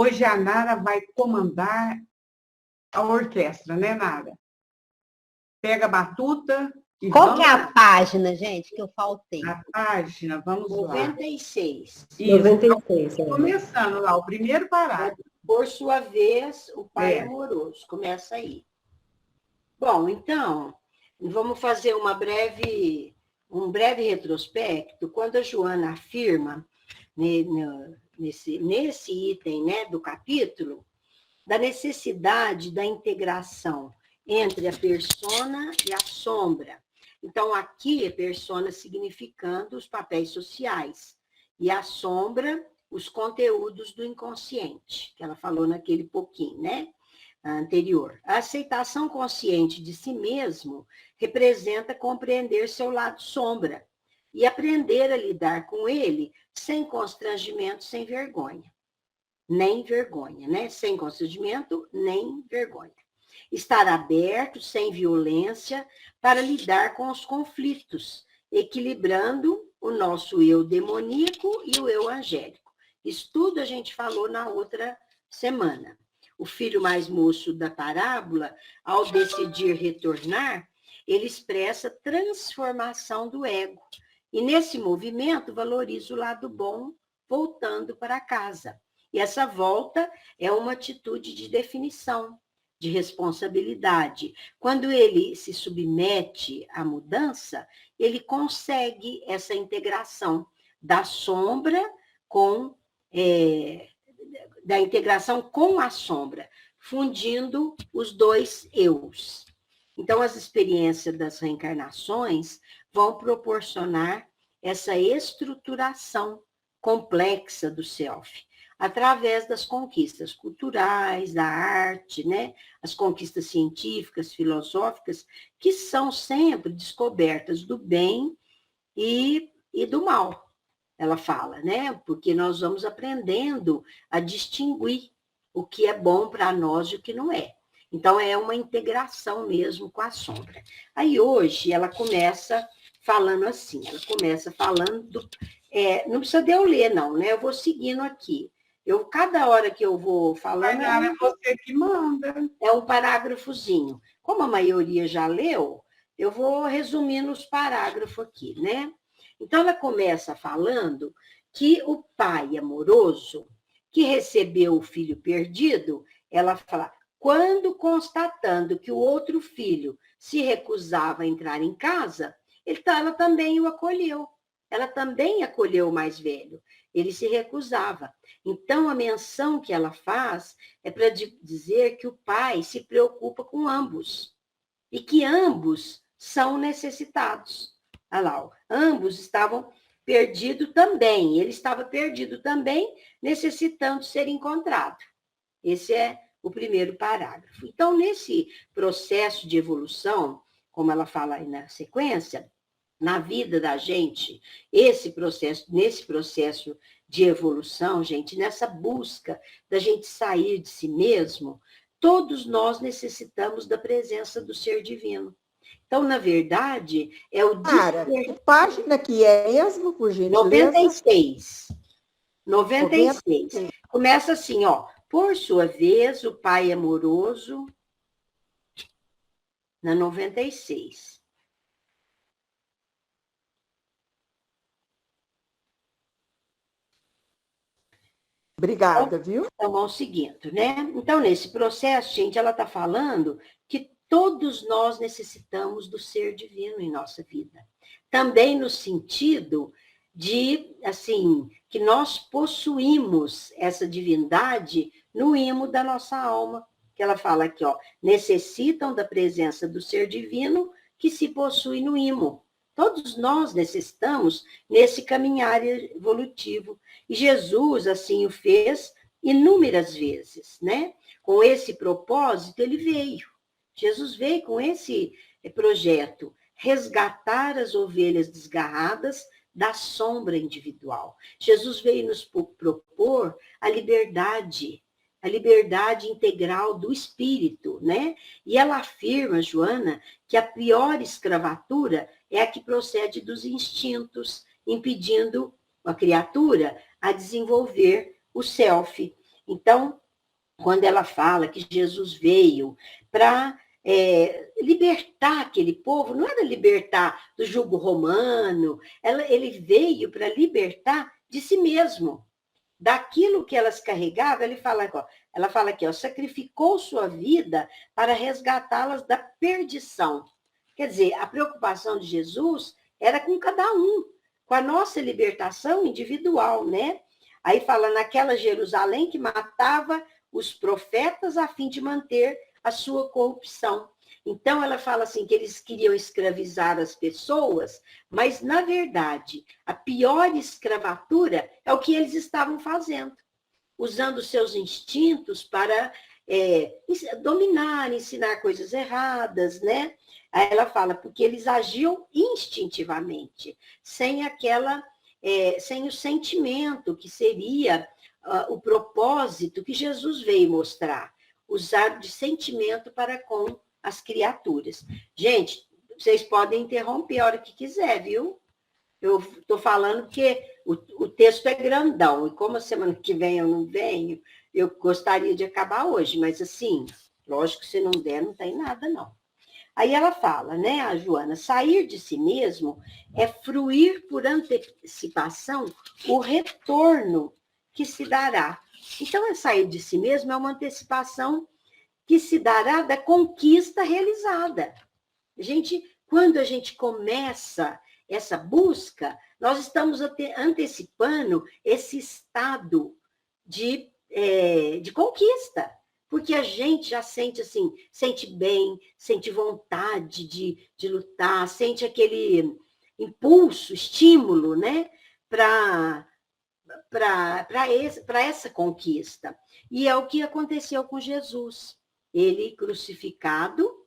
Hoje a Nara vai comandar a orquestra, né, Nara? Pega a batuta e Qual que é a página, gente, que eu faltei? A página, vamos 96. Lá. Isso, 96. começando lá, o primeiro parágrafo. Por sua vez, o pai amoroso. Começa aí. Bom, então, vamos fazer um breve retrospecto. Quando a Joana afirma nesse item, né, do capítulo, da necessidade da integração entre a persona e a sombra. Então, aqui, a persona significando os papéis sociais, e a sombra, os conteúdos do inconsciente, que ela falou naquele pouquinho, né? Anterior. A aceitação consciente de si mesmo representa compreender seu lado sombra e aprender a lidar com ele sem constrangimento, sem vergonha. Nem vergonha, né? Sem constrangimento, nem vergonha. Estar aberto, sem violência, para lidar com os conflitos, equilibrando o nosso eu demoníaco e o eu angélico. Isso tudo a gente falou na outra semana. O filho mais moço da parábola, ao decidir retornar, ele expressa transformação do ego. E nesse movimento valoriza o lado bom, voltando para casa. E essa volta é uma atitude de definição, de responsabilidade. Quando ele se submete à mudança, ele consegue essa integração da sombra da integração com a sombra, fundindo os dois eus. Então, as experiências das reencarnações vão proporcionar essa estruturação complexa do self, através das conquistas culturais, da arte, né? As conquistas científicas, filosóficas, que são sempre descobertas do bem e do mal. Ela fala, né? Porque nós vamos aprendendo a distinguir o que é bom para nós e o que não é. Então, é uma integração mesmo com a sombra. Aí, hoje, ela começa falando assim, não precisa de eu ler, não, né? Eu vou seguindo aqui. Cada hora que eu vou falando... É você que manda. É um parágrafozinho. Como a maioria já leu, eu vou resumindo os parágrafos aqui, né? Então, ela começa falando que o pai amoroso, que recebeu o filho perdido, ela fala, quando constatando que o outro filho se recusava a entrar em casa, ela também o acolheu. Ela também acolheu o mais velho. Ele se recusava. Então, a menção que ela faz é para dizer que o pai se preocupa com ambos e que ambos são necessitados. Olha lá, ambos estavam perdidos também. Ele estava perdido também, necessitando ser encontrado. Esse é o primeiro parágrafo. Então, nesse processo de evolução, como ela fala aí na sequência, na vida da gente, nesse processo de evolução, gente, nessa busca da gente sair de si mesmo, todos nós necessitamos da presença do ser divino. Então, na verdade, é o... Que página que é mesmo, por gentileza? 96. Começa assim, ó. Por sua vez, o pai amoroso, na 96. Obrigada, viu? Então, vamos seguindo, né? Então, nesse processo, gente, ela está falando que todos nós necessitamos do ser divino em nossa vida. Também no sentido de, assim, que nós possuímos essa divindade no imo da nossa alma, que ela fala aqui, ó, necessitam da presença do ser divino que se possui no imo. Todos nós necessitamos nesse caminhar evolutivo. E Jesus, assim, o fez inúmeras vezes, né? Com esse propósito, ele veio. Jesus veio com esse projeto, resgatar as ovelhas desgarradas da sombra individual. Jesus veio nos propor a liberdade integral do espírito, né? E ela afirma, Joana, que a pior escravatura é a que procede dos instintos, impedindo a criatura a desenvolver o self. Então, quando ela fala que Jesus veio para libertar aquele povo, não era libertar do jugo romano, ele veio para libertar de si mesmo, daquilo que elas carregavam. Ela fala aqui, ó, sacrificou sua vida para resgatá-las da perdição. Quer dizer, a preocupação de Jesus era com cada um, com a nossa libertação individual, né? Aí fala, naquela Jerusalém que matava os profetas a fim de manter a sua corrupção. Então, ela fala assim, que eles queriam escravizar as pessoas, mas, na verdade, a pior escravatura é o que eles estavam fazendo, usando seus instintos para dominar, ensinar coisas erradas, né? Aí ela fala, porque eles agiam instintivamente, sem sem o sentimento que seria o propósito que Jesus veio mostrar, usar de sentimento para com as criaturas. Gente, vocês podem interromper a hora que quiser, viu? Eu estou falando porque o texto é grandão, e como a semana que vem eu não venho, eu gostaria de acabar hoje, mas assim, lógico que se não der, não tem nada, não. Aí ela fala, né, a Joana, sair de si mesmo é fruir por antecipação o retorno que se dará. Então, sair de si mesmo é uma antecipação que se dará da conquista realizada. Quando a gente começa essa busca, nós estamos antecipando esse estado de conquista, porque a gente já sente assim, sente bem, sente vontade de lutar, sente aquele impulso, estímulo, né, para essa conquista. E é o que aconteceu com Jesus. Ele crucificado,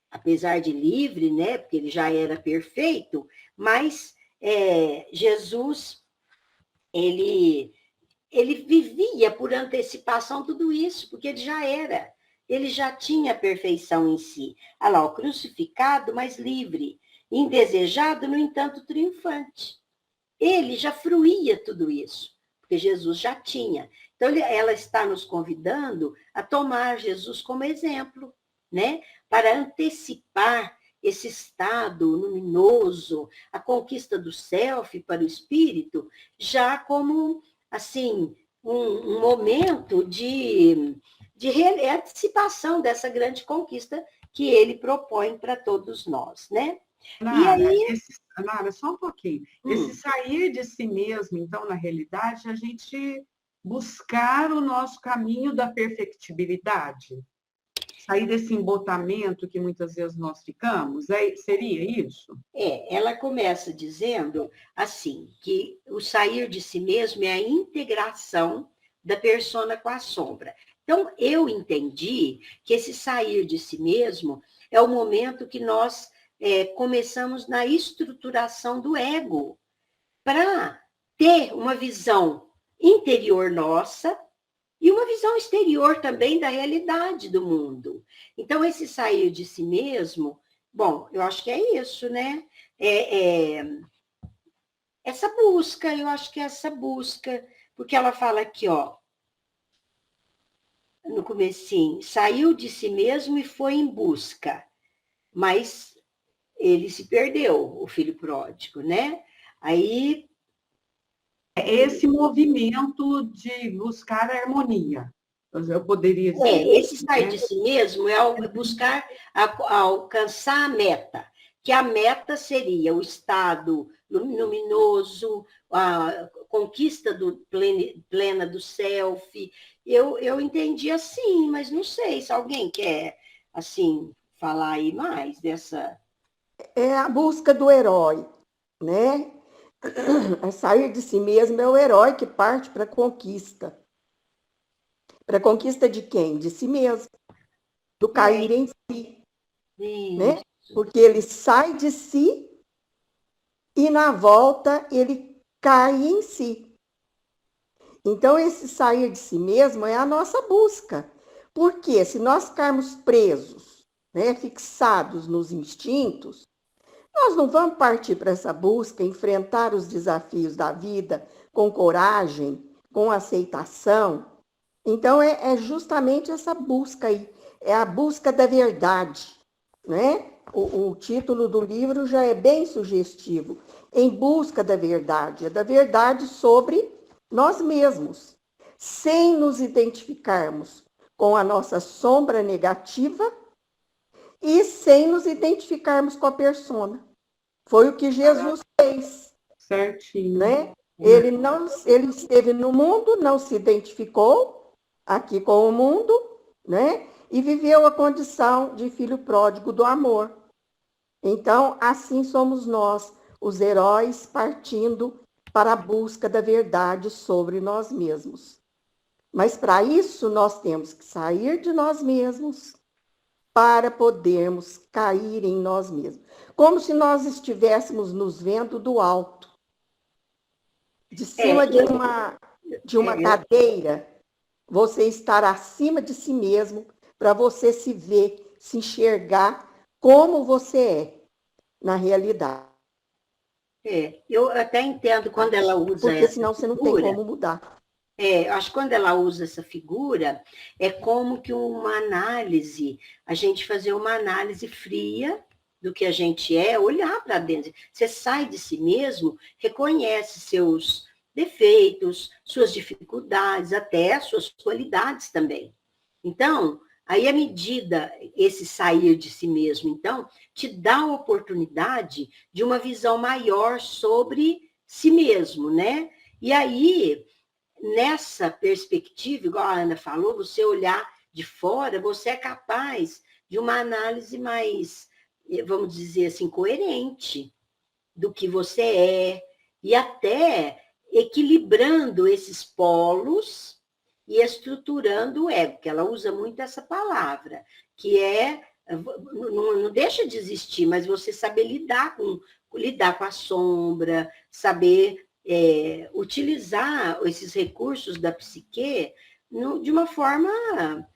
apesar de livre, né, porque ele já era perfeito, mas Jesus, ele vivia por antecipação tudo isso, porque ele já tinha a perfeição em si. Olha lá, o crucificado, mas livre, indesejado, no entanto, triunfante. Ele já fruía tudo isso, porque Jesus já tinha. Então, ela está nos convidando a tomar Jesus como exemplo, né? Para antecipar esse estado luminoso, a conquista do self para o espírito, já como, assim, um momento de antecipação dessa grande conquista que ele propõe para todos nós, né? Nara, Nara, só um pouquinho. Esse sair de si mesmo, então, na realidade, a gente buscar o nosso caminho da perfectibilidade. Sair desse embotamento que muitas vezes nós ficamos, seria isso? Ela começa dizendo assim, que o sair de si mesmo é a integração da persona com a sombra. Então, eu entendi que esse sair de si mesmo é o momento que nós começamos na estruturação do ego, para ter uma visão interior nossa e uma visão exterior também da realidade do mundo. Então, esse sair de si mesmo, bom, eu acho que é isso, né? Essa busca, eu acho que é essa busca, porque ela fala aqui, ó, no comecinho, saiu de si mesmo e foi em busca, mas ele se perdeu, o filho pródigo, né? Aí esse movimento de buscar a harmonia, eu poderia dizer. Esse sair de si mesmo é buscar alcançar a meta, que a meta seria o estado luminoso, a conquista plena do self. Eu entendi assim, mas não sei se alguém quer, assim, falar aí mais dessa... É a busca do herói, né? A sair de si mesmo é o herói que parte para a conquista. Para a conquista de quem? De si mesmo. Do cair em si. Né? Porque ele sai de si e, na volta, ele cai em si. Então, esse sair de si mesmo é a nossa busca. Porque se nós ficarmos presos, né, fixados nos instintos, nós não vamos partir para essa busca, enfrentar os desafios da vida com coragem, com aceitação. Então, é justamente essa busca aí, é a busca da verdade, né? O título do livro já é bem sugestivo, Em Busca da Verdade, é da verdade sobre nós mesmos, sem nos identificarmos com a nossa sombra negativa e sem nos identificarmos com a persona. Foi o que Jesus fez, Certinho. né? Ele esteve no mundo, não se identificou aqui com o mundo, né? E viveu a condição de filho pródigo do amor. Então, assim somos nós, os heróis, partindo para a busca da verdade sobre nós mesmos. Mas para isso nós temos que sair de nós mesmos para podermos cair em nós mesmos. Como se nós estivéssemos nos vendo do alto, de cima de uma cadeira, você estar acima de si mesmo, para você se ver, se enxergar como você é na realidade. Eu até entendo quando ela usa porque senão você não tem como mudar. Acho que quando ela usa essa figura, é como que uma análise, a gente fazer uma análise fria do que a gente é, olhar para dentro. Você sai de si mesmo, reconhece seus defeitos, suas dificuldades, até suas qualidades também. Então, aí à medida, esse sair de si mesmo, então, te dá a oportunidade de uma visão maior sobre si mesmo, né? E aí, nessa perspectiva, igual a Ana falou, você olhar de fora, você é capaz de uma análise mais, vamos dizer assim, coerente do que você é, e até equilibrando esses polos e estruturando o ego, que ela usa muito essa palavra, que não deixa de existir, mas você saber lidar com a sombra, saber utilizar esses recursos da psique de uma forma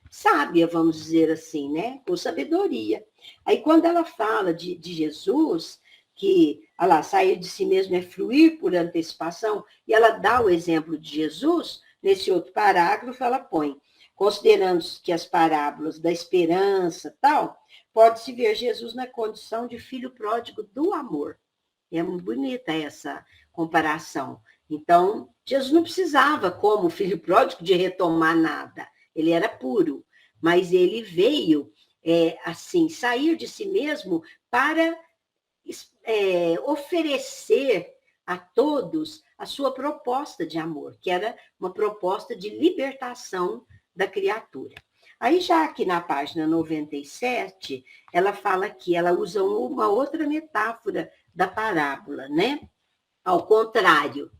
sábia, vamos dizer assim, né? Com sabedoria. Aí, quando ela fala de Jesus, que, olha lá, sair de si mesmo é fluir por antecipação, e ela dá o exemplo de Jesus, nesse outro parágrafo, ela põe, considerando que as parábolas da esperança, tal, pode-se ver Jesus na condição de filho pródigo do amor. É muito bonita essa comparação. Então, Jesus não precisava, como filho pródigo, de retomar nada. Ele era puro, mas ele veio, assim, sair de si mesmo para oferecer a todos a sua proposta de amor, que era uma proposta de libertação da criatura. Aí, já aqui na página 97, ela fala que ela usa uma outra metáfora da parábola, né? Ao contrário,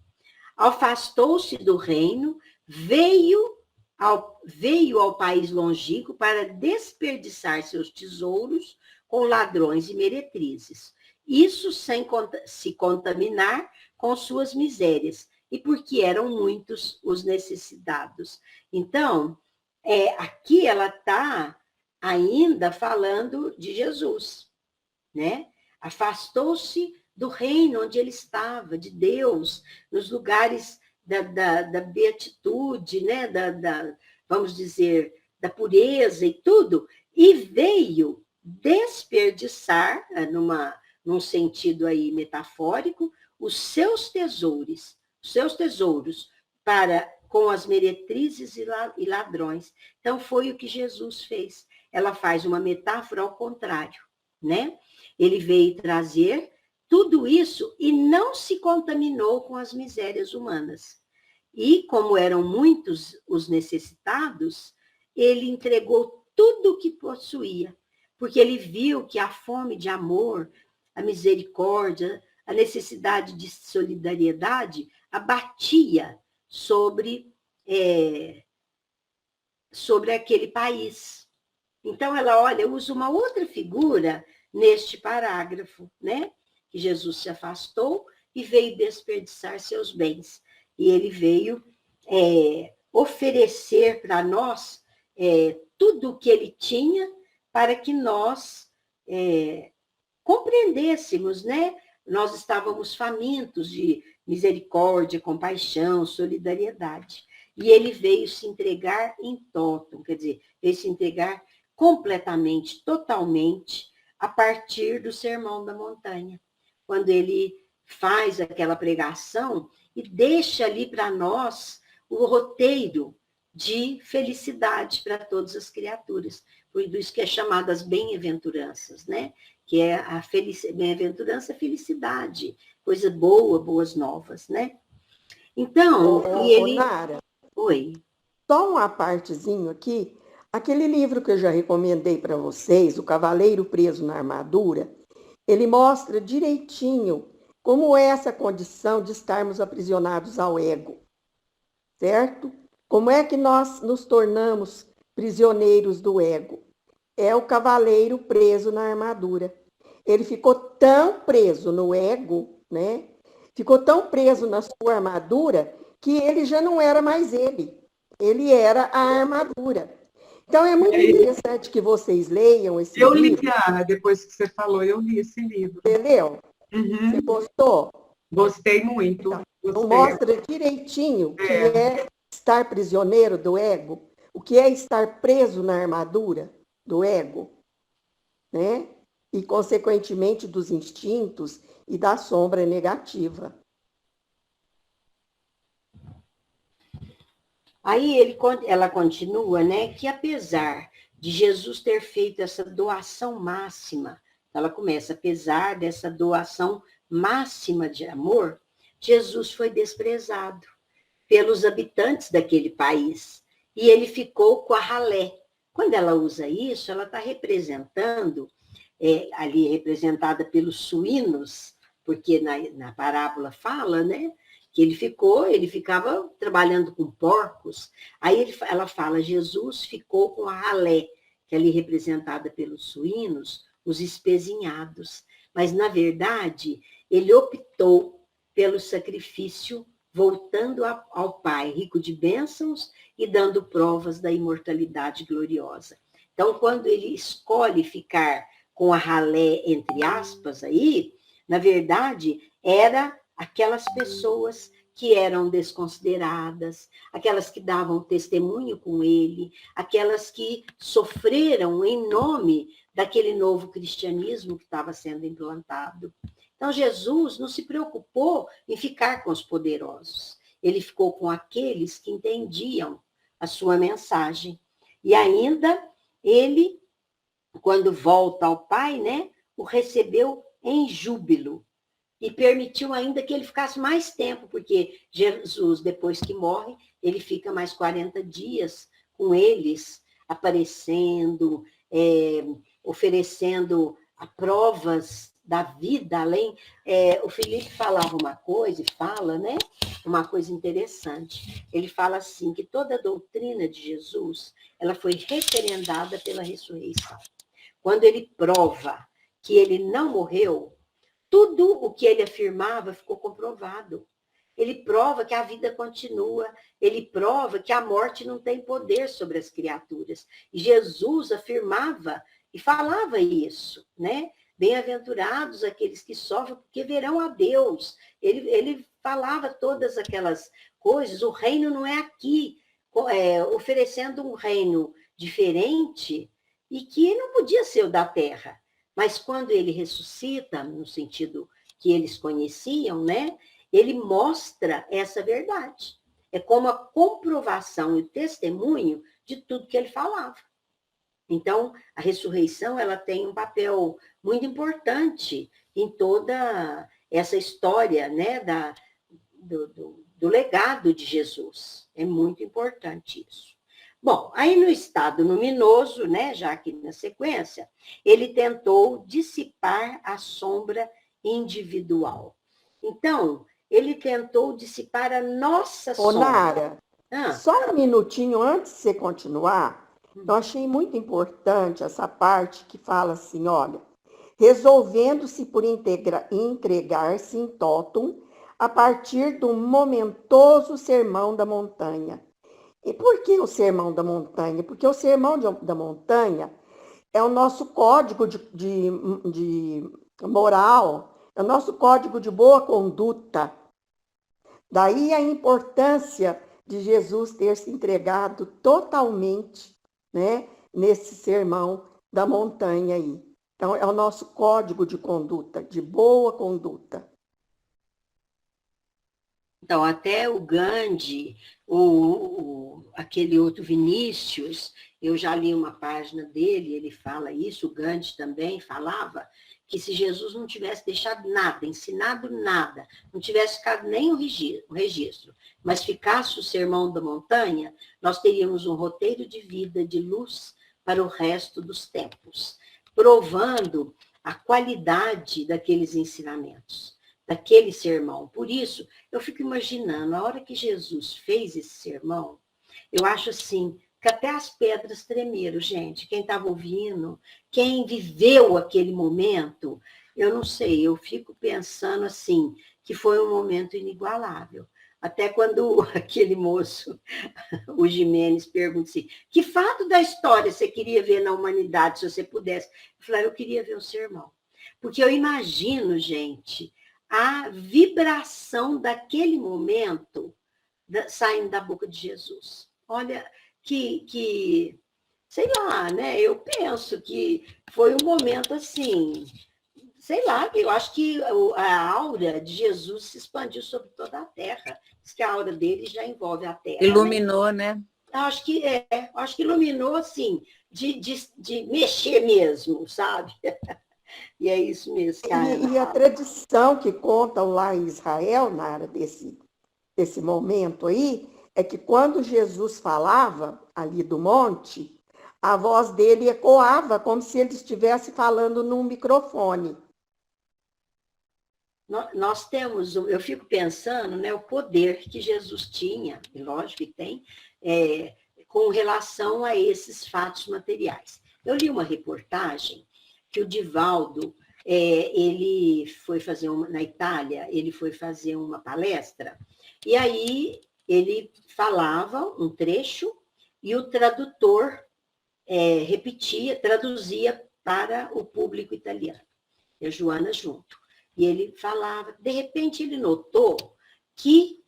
afastou-se do reino, veio ao país longínquo para desperdiçar seus tesouros com ladrões e meretrizes. Isso sem se contaminar com suas misérias, e porque eram muitos os necessitados. Então, aqui ela está ainda falando de Jesus, né? Afastou-se do reino onde ele estava, de Deus, nos lugares da beatitude, né? Vamos dizer, da pureza e tudo, e veio desperdiçar, num sentido aí metafórico, os seus tesouros com as meretrizes e ladrões. Então, foi o que Jesus fez. Ela faz uma metáfora ao contrário, né? Ele veio trazer tudo isso e não se contaminou com as misérias humanas. E, como eram muitos os necessitados, ele entregou tudo o que possuía, porque ele viu que a fome de amor, a misericórdia, a necessidade de solidariedade abatia sobre aquele país. Então, ela usa uma outra figura neste parágrafo, né? Que Jesus se afastou e veio desperdiçar seus bens. E ele veio oferecer para nós tudo o que ele tinha para que nós compreendêssemos, né? Nós estávamos famintos de misericórdia, compaixão, solidariedade. e ele veio se entregar em totum, quer dizer, veio se entregar completamente, totalmente, a partir do Sermão da Montanha, quando ele faz aquela pregação e deixa ali para nós o roteiro de felicidade para todas as criaturas, por isso que é chamado as bem-aventuranças, né? Que é a bem-aventurança, felicidade, coisa boa, boas novas, né? Então, e ele... Nara, Oi. só uma partezinho aqui. Aquele livro que eu já recomendei para vocês, O Cavaleiro Preso na Armadura, ele mostra direitinho como é essa condição de estarmos aprisionados ao ego, certo? Como é que nós nos tornamos prisioneiros do ego? É o cavaleiro preso na armadura. Ele ficou tão preso no ego, né? Ficou tão preso na sua armadura que ele já não era mais ele. Ele era a armadura. Então é muito interessante que vocês leiam esse livro. Eu li, Ana, depois que você falou, eu li esse livro. Entendeu? Uhum. Você gostou? Gostei muito. Então, mostra direitinho que é estar prisioneiro do ego, o que é estar preso na armadura do ego, né? E, consequentemente, dos instintos e da sombra negativa. Aí ela continua, né, que apesar de Jesus ter feito essa doação máxima, ela começa, apesar dessa doação máxima de amor, Jesus foi desprezado pelos habitantes daquele país e ele ficou com a ralé. Quando ela usa isso, ela está representando, ali representada pelos suínos, porque na parábola fala, né, que ele ficava trabalhando com porcos. Aí ela fala, Jesus ficou com a ralé, que é ali representada pelos suínos, os espezinhados. Mas, na verdade, ele optou pelo sacrifício, voltando ao Pai, rico de bênçãos e dando provas da imortalidade gloriosa. Então, quando ele escolhe ficar com a ralé, entre aspas, aí, na verdade, era aquelas pessoas que eram desconsideradas, aquelas que davam testemunho com ele, aquelas que sofreram em nome daquele novo cristianismo que estava sendo implantado. Então, Jesus não se preocupou em ficar com os poderosos. Ele ficou com aqueles que entendiam a sua mensagem. E ainda, ele, quando volta ao Pai, né, o recebeu em júbilo. E permitiu ainda que ele ficasse mais tempo, porque Jesus, depois que morre, ele fica mais 40 dias com eles, aparecendo, oferecendo provas da vida, além... o Felipe falava uma coisa, e fala, né? Uma coisa interessante. Ele fala assim, que toda a doutrina de Jesus, ela foi referendada pela ressurreição. Quando ele prova que ele não morreu, tudo o que ele afirmava ficou comprovado. Ele prova que a vida continua, ele prova que a morte não tem poder sobre as criaturas. E Jesus afirmava e falava isso, né? Bem-aventurados aqueles que sofrem, porque verão a Deus. Ele falava todas aquelas coisas, o reino não é aqui, oferecendo um reino diferente e que não podia ser o da terra. Mas quando ele ressuscita, no sentido que eles conheciam, né, ele mostra essa verdade. É como a comprovação e o testemunho de tudo que ele falava. Então, a ressurreição ela tem um papel muito importante em toda essa história, né, do legado de Jesus. É muito importante isso. Bom, aí no estado luminoso, né, já aqui na sequência, ele tentou dissipar a sombra individual. Então, ele tentou dissipar a nossa sombra. Nara, só um minutinho antes de você continuar, eu achei muito importante essa parte que fala assim, olha, resolvendo-se por entregar-se em totum a partir do momentoso sermão da montanha. E por que o Sermão da Montanha? Porque o Sermão da Montanha é o nosso código de moral, é o nosso código de boa conduta. Daí a importância de Jesus ter se entregado totalmente, né, nesse sermão da montanha aí. Então, é o nosso código de conduta, de boa conduta. Então, até o Gandhi, aquele outro Vinícius, eu já li uma página dele, ele fala isso, o Gandhi também falava, que se Jesus não tivesse deixado nada, ensinado nada, não tivesse ficado nem o registro, mas ficasse o Sermão da Montanha, nós teríamos um roteiro de vida de luz para o resto dos tempos, provando a qualidade daqueles ensinamentos, daquele sermão. Por isso, eu fico imaginando, a hora que Jesus fez esse sermão, eu acho assim, que até as pedras tremeram, gente. Quem estava ouvindo, quem viveu aquele momento, eu não sei, eu fico pensando assim, que foi um momento inigualável. Até quando aquele moço, o Jimenez, pergunta assim, que fato da história você queria ver na humanidade, se você pudesse? Eu falei, eu queria ver o sermão. Porque eu imagino, gente, a vibração daquele momento saindo da boca de Jesus. Olha, sei lá, né? Eu penso que foi um momento assim, sei lá, eu acho que a aura de Jesus se expandiu sobre toda a Terra. Diz que a aura dele já envolve a Terra. Iluminou, né? Acho que iluminou, assim, de mexer mesmo, sabe? E é isso mesmo, cara. E a tradição que contam lá em Israel, Nara, desse momento aí, é que quando Jesus falava ali do monte, a voz dele ecoava como se ele estivesse falando num microfone. Nós temos, eu fico pensando, né, o poder que Jesus tinha, e lógico que tem, com relação a esses fatos materiais. Eu li uma reportagem que o Divaldo, ele foi fazer na Itália, ele foi fazer uma palestra, e aí ele falava um trecho e o tradutor traduzia para o público italiano, e a Joana junto. E ele falava, de repente ele notou que,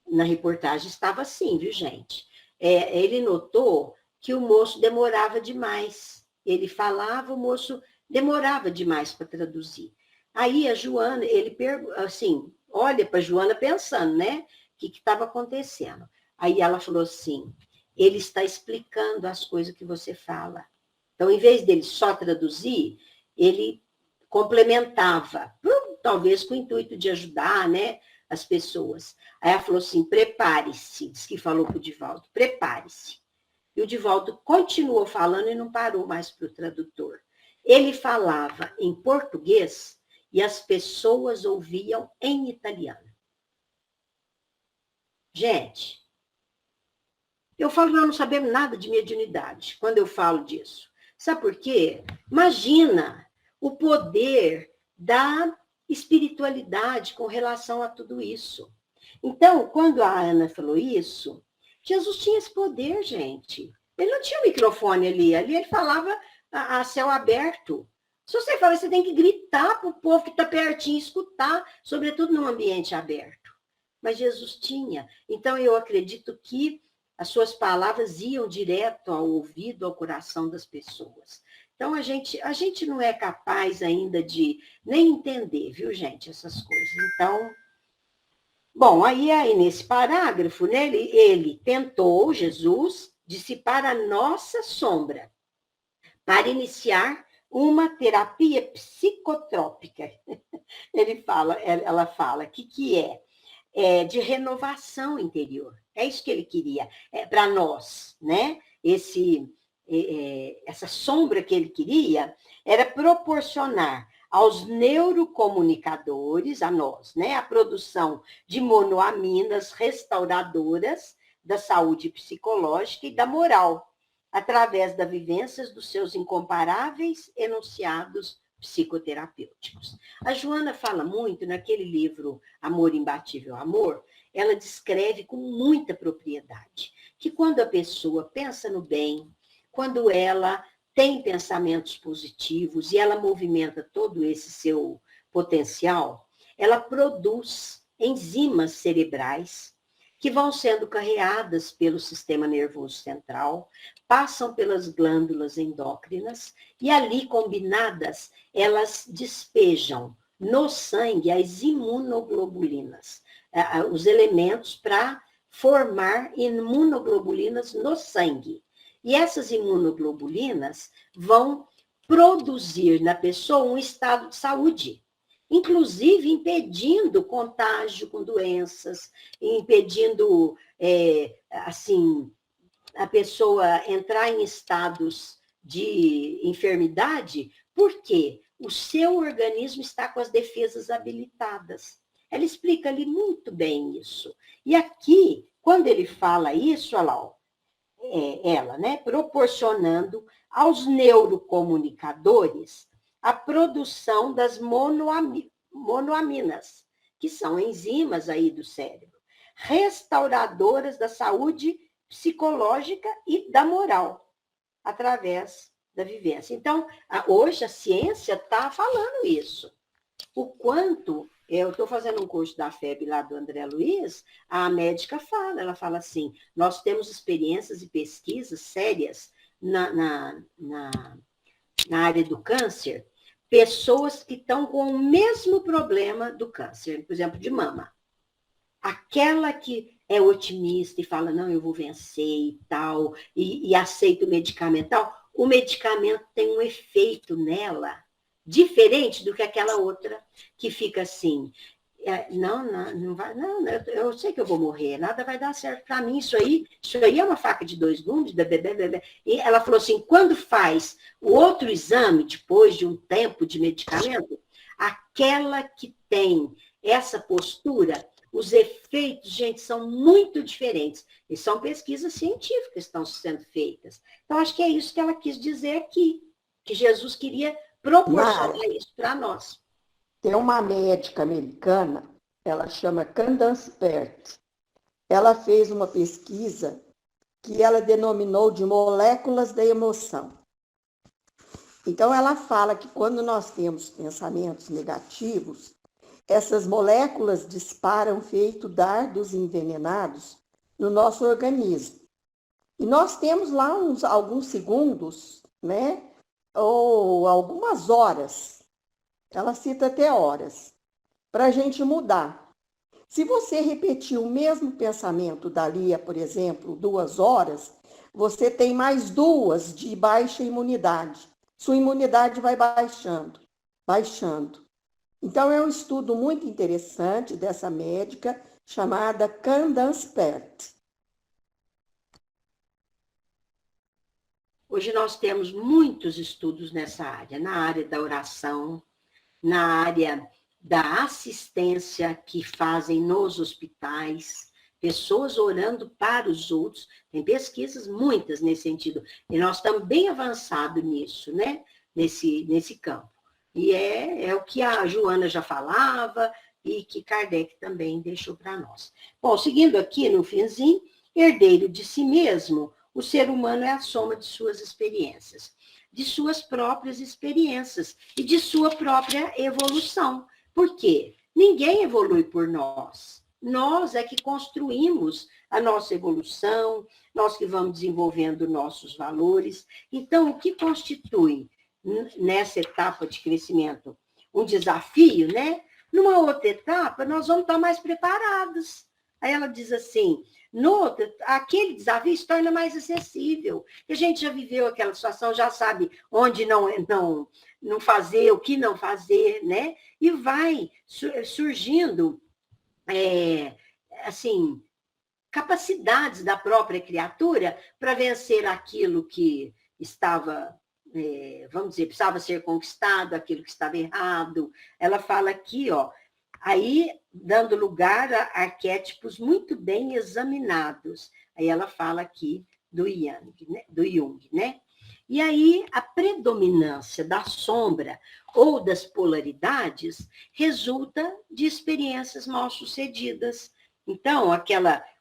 na reportagem estava assim, viu, gente? Ele notou que o moço demorava demais. Ele falava, o moço demorava demais para traduzir. Aí a Joana, ele assim, olha para a Joana pensando, né? O que estava acontecendo. Aí ela falou assim, ele está explicando as coisas que você fala. Então, em vez dele só traduzir, ele complementava, talvez com o intuito de ajudar, né, as pessoas. Aí ela falou assim, prepare-se, diz que falou para o Divaldo, prepare-se. E o Divaldo continuou falando e não parou mais para o tradutor. Ele falava em português e as pessoas ouviam em italiano. Gente, eu falo que nós não sabemos nada de mediunidade quando eu falo disso. Sabe por quê? Imagina o poder da espiritualidade com relação a tudo isso. Então, quando a Ana falou isso, Jesus tinha esse poder, gente. Ele não tinha um microfone ali ele falava a céu aberto. Se você fala, você tem que gritar para o povo que está pertinho escutar, sobretudo num ambiente aberto. Mas Jesus tinha. Então, eu acredito que as suas palavras iam direto ao ouvido, ao coração das pessoas. Então, a gente não é capaz ainda de nem entender, viu, gente, essas coisas. Então, bom, aí nesse parágrafo, né, ele tentou, Jesus, dissipar a nossa sombra para iniciar uma terapia psicotrópica. Ela fala que é de renovação interior. É isso que ele queria, para nós, né? Essa sombra que ele queria era proporcionar aos neurocomunicadores, a nós, né, a produção de monoaminas restauradoras da saúde psicológica e da moral, através das vivências dos seus incomparáveis enunciados psicoterapêuticos. A Joana fala muito naquele livro Amor Imbatível Amor, ela descreve com muita propriedade que quando a pessoa pensa no bem, quando ela tem pensamentos positivos e ela movimenta todo esse seu potencial, ela produz enzimas cerebrais que vão sendo carreadas pelo sistema nervoso central, passam pelas glândulas endócrinas e ali combinadas, elas despejam no sangue as imunoglobulinas, os elementos para formar imunoglobulinas no sangue. E essas imunoglobulinas vão produzir na pessoa um estado de saúde, inclusive impedindo contágio com doenças, impedindo, assim, a pessoa entrar em estados de enfermidade, porque o seu organismo está com as defesas habilitadas. Ela explica ali muito bem isso. E aqui, quando ele fala isso, olha lá, ó, ela, né, proporcionando aos neurocomunicadores a produção das monoaminas, que são enzimas aí do cérebro, restauradoras da saúde psicológica e da moral, através da vivência. Então, hoje a ciência está falando isso. O quanto, eu estou fazendo um curso da FEB lá do André Luiz, a médica fala, ela fala assim, nós temos experiências e pesquisas sérias na área do câncer, pessoas que estão com o mesmo problema do câncer, por exemplo, de mama. Aquela que é otimista e fala, não, eu vou vencer e tal, e aceita o medicamento tal, o medicamento tem um efeito nela diferente do que aquela outra que fica assim, não vai, não, eu sei que eu vou morrer, nada vai dar certo para mim, isso aí é uma faca de dois gumes, e ela falou assim, quando faz o outro exame, depois de um tempo de medicamento, aquela que tem essa postura, os efeitos, gente, são muito diferentes, e são pesquisas científicas que estão sendo feitas. Então, acho que é isso que ela quis dizer aqui, que Jesus queria proporcionar isso para nós. Tem uma médica americana, ela chama Candace Pert. Ela fez uma pesquisa que ela denominou de moléculas da emoção. Então, ela fala que quando nós temos pensamentos negativos, essas moléculas disparam feito dardos envenenados no nosso organismo. E nós temos lá alguns segundos, né? Ou algumas horas, ela cita até horas, para a gente mudar. Se você repetir o mesmo pensamento dali a, por exemplo, 2 horas, você tem mais 2 de baixa imunidade. Sua imunidade vai baixando. Então, é um estudo muito interessante dessa médica chamada Candace Pert. Hoje nós temos muitos estudos nessa área, na área da oração, na área da assistência que fazem nos hospitais, pessoas orando para os outros. Tem pesquisas muitas nesse sentido. E nós estamos bem avançados nisso, né? Nesse campo. E é o que a Joana já falava e que Kardec também deixou para nós. Bom, seguindo aqui no finzinho, herdeiro de si mesmo, o ser humano é a soma de suas experiências, de suas próprias experiências e de sua própria evolução. Por quê? Ninguém evolui por nós. Nós é que construímos a nossa evolução, nós que vamos desenvolvendo nossos valores. Então, o que constitui nessa etapa de crescimento um desafio, né? Numa outra etapa, nós vamos estar mais preparados. Aí ela diz assim, aquele desafio se torna mais acessível. A gente já viveu aquela situação, já sabe onde não fazer, o que não fazer, né? E vai surgindo, assim, capacidades da própria criatura para vencer aquilo que estava, vamos dizer, precisava ser conquistado, aquilo que estava errado. Ela fala aqui, ó, aí dando lugar a arquétipos muito bem examinados. Aí ela fala aqui do Jung, né? E aí a predominância da sombra ou das polaridades resulta de experiências mal-sucedidas. Então,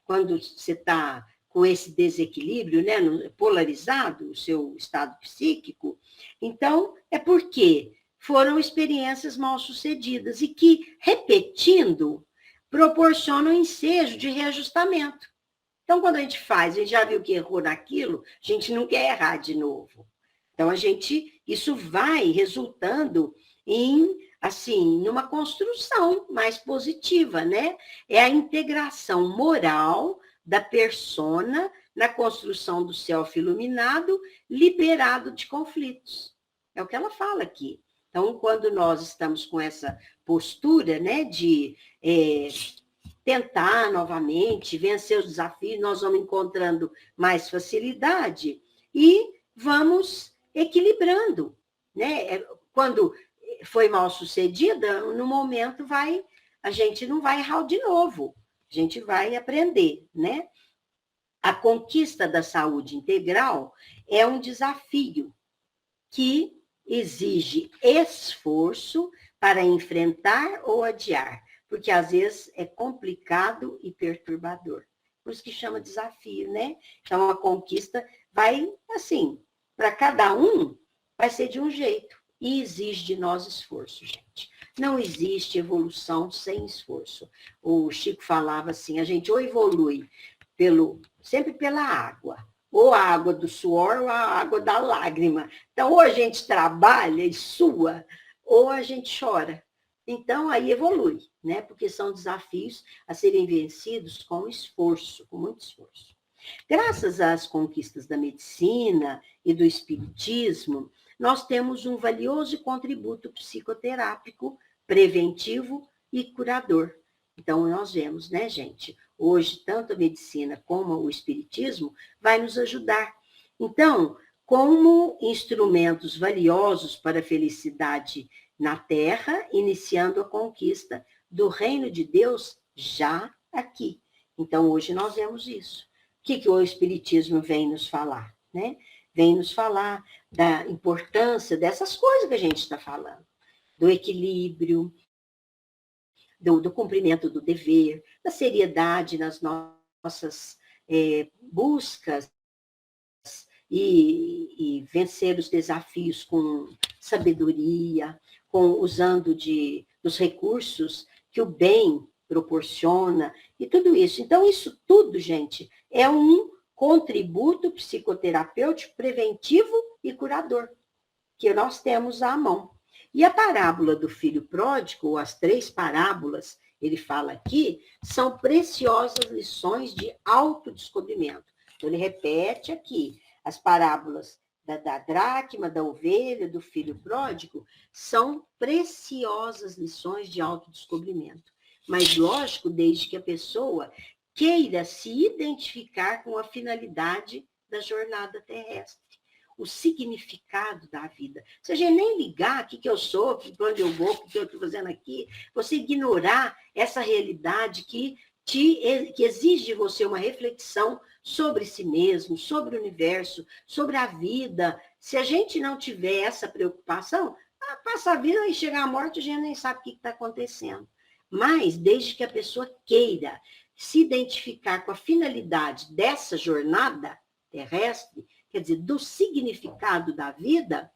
quando você está com esse desequilíbrio, né, polarizado, o seu estado psíquico, então é porque foram experiências mal-sucedidas e que, repetindo, proporciona um ensejo de reajustamento. Então, quando a gente já viu que errou naquilo, a gente não quer errar de novo. Então, isso vai resultando em, assim, numa construção mais positiva, né? É a integração moral da persona na construção do self iluminado, liberado de conflitos. É o que ela fala aqui. Então, quando nós estamos com essa postura, né, de tentar novamente vencer os desafios, nós vamos encontrando mais facilidade e vamos equilibrando, né? Quando foi mal sucedida, no momento a gente não vai errar de novo, a gente vai aprender, né? A conquista da saúde integral é um desafio que exige esforço para enfrentar ou adiar, porque às vezes é complicado e perturbador. Por isso que chama desafio, né? Então, a conquista vai, assim, para cada um, vai ser de um jeito. E exige de nós esforço, gente. Não existe evolução sem esforço. O Chico falava assim, a gente ou evolui sempre pela água, ou a água do suor ou a água da lágrima. Então, ou a gente trabalha e sua, ou a gente chora. Então, aí evolui, né? Porque são desafios a serem vencidos com esforço, com muito esforço. Graças às conquistas da medicina e do espiritismo, nós temos um valioso contributo psicoterápico, preventivo e curador. Então, nós vemos, né, gente? Hoje, tanto a medicina como o espiritismo vai nos ajudar. Então, como instrumentos valiosos para a felicidade na Terra, iniciando a conquista do reino de Deus já aqui. Então, hoje nós vemos isso. O que o Espiritismo vem nos falar, né? Vem nos falar da importância dessas coisas que a gente está falando, do equilíbrio, do cumprimento do dever, da seriedade nas nossas buscas e vencer os desafios com sabedoria, usando dos recursos que o bem proporciona, e tudo isso. Então, isso tudo, gente, é um contributo psicoterapêutico preventivo e curador, que nós temos à mão. E a parábola do filho pródigo, ou as 3 parábolas, ele fala aqui, são preciosas lições de autodescobrimento. Então, ele repete aqui, as parábolas da dracma, da ovelha, do filho pródigo, são preciosas lições de autodescobrimento. Mas, lógico, desde que a pessoa queira se identificar com a finalidade da jornada terrestre, o significado da vida. Se a gente nem ligar o que eu sou, para onde eu vou, o que eu estou fazendo aqui, você ignorar essa realidade que exige de você uma reflexão sobre si mesmo, sobre o universo, sobre a vida. Se a gente não tiver essa preocupação, passa a vida e chegar à morte, a gente nem sabe o que está acontecendo. Mas, desde que a pessoa queira se identificar com a finalidade dessa jornada terrestre, quer dizer, do significado da vida,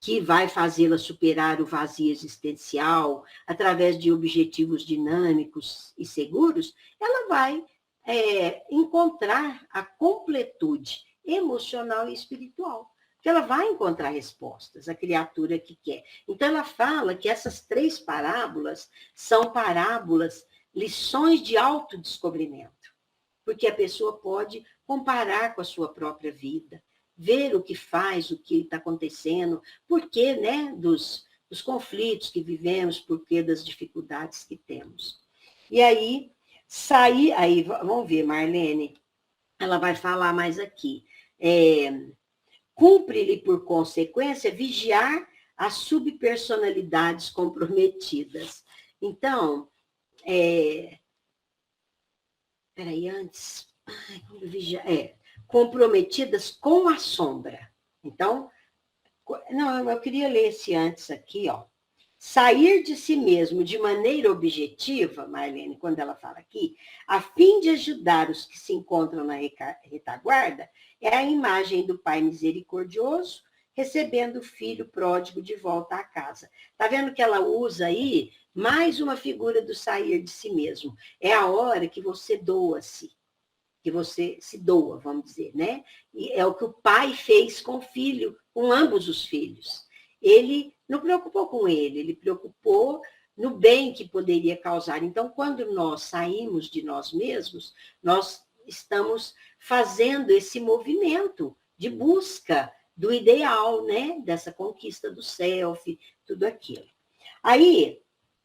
que vai fazê-la superar o vazio existencial, através de objetivos dinâmicos e seguros, ela vai encontrar a completude emocional e espiritual. Porque ela vai encontrar respostas, a criatura que quer. Então, ela fala que essas 3 parábolas são parábolas, lições de autodescobrimento. Porque a pessoa pode comparar com a sua própria vida, ver o que faz, o que está acontecendo, porquê, né, dos conflitos que vivemos, porquê das dificuldades que temos. E aí, vamos ver, Marlene, ela vai falar mais aqui. Cumpre-lhe, por consequência, vigiar as subpersonalidades comprometidas. Então, comprometidas com a sombra. Então, não, eu queria ler esse antes aqui, ó. Sair de si mesmo de maneira objetiva, Marlene, quando ela fala aqui, a fim de ajudar os que se encontram na retaguarda, é a imagem do Pai misericordioso recebendo o filho pródigo de volta à casa. Tá vendo que ela usa aí Mais uma figura do sair de si mesmo. É a hora que você doa-se, que você se doa, vamos dizer, né? E é o que o pai fez com o filho, com ambos os filhos. Ele não preocupou com ele preocupou no bem que poderia causar. Então, quando nós saímos de nós mesmos, nós estamos fazendo esse movimento de busca do ideal, né? Dessa conquista do self, tudo aquilo. Aí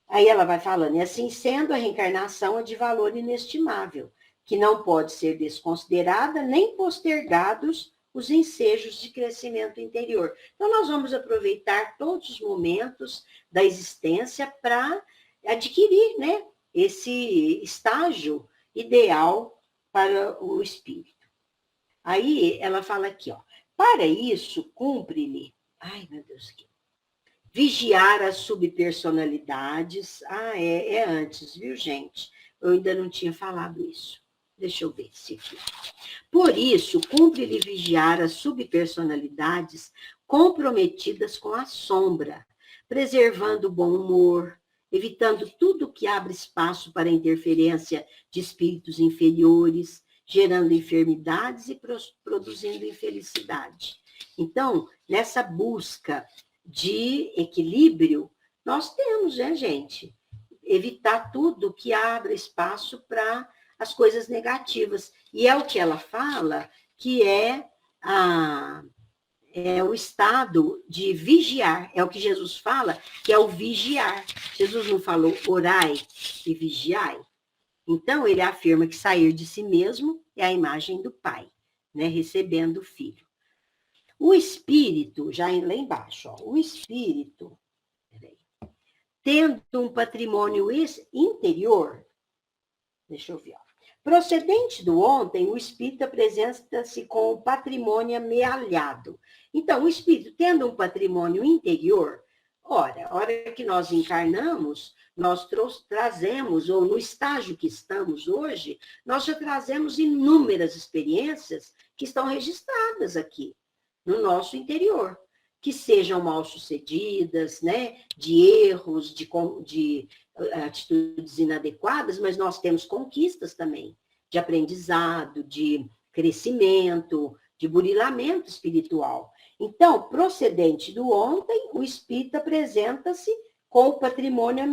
ela vai falando, e assim sendo, a reencarnação é de valor inestimável, que não pode ser desconsiderada nem postergados os ensejos de crescimento interior. Então, nós vamos aproveitar todos os momentos da existência para adquirir, né, esse estágio ideal para o espírito. Aí ela fala aqui, ó, para isso, cumpre-lhe, ai meu Deus, que vigiar as subpersonalidades. É antes, viu, gente? Eu ainda não tinha falado isso. Deixa eu ver se aqui. Por isso, cumpre-lhe vigiar as subpersonalidades comprometidas com a sombra, preservando o bom humor, evitando tudo que abre espaço para a interferência de espíritos inferiores, gerando enfermidades e produzindo infelicidade. Então, nessa busca de equilíbrio, nós temos, né, gente? Evitar tudo que abra espaço para as coisas negativas. E é o que ela fala, que é o estado de vigiar. É o que Jesus fala, que é o vigiar. Jesus não falou orai e vigiai? Então, ele afirma que sair de si mesmo é a imagem do Pai, né, recebendo o Filho. O espírito, já lá embaixo, ó, o espírito, tendo um patrimônio interior, deixa eu ver, ó, procedente do ontem, o espírito apresenta-se com o patrimônio amealhado. Então, o espírito tendo um patrimônio interior, a hora que nós encarnamos, nós trazemos, ou no estágio que estamos hoje, nós já trazemos inúmeras experiências que estão registradas aqui, no nosso interior, que sejam mal sucedidas, né, de erros, de atitudes inadequadas, mas nós temos conquistas também, de aprendizado, de crescimento, de burilamento espiritual. Então, procedente do ontem, o espírito apresenta-se com o patrimônio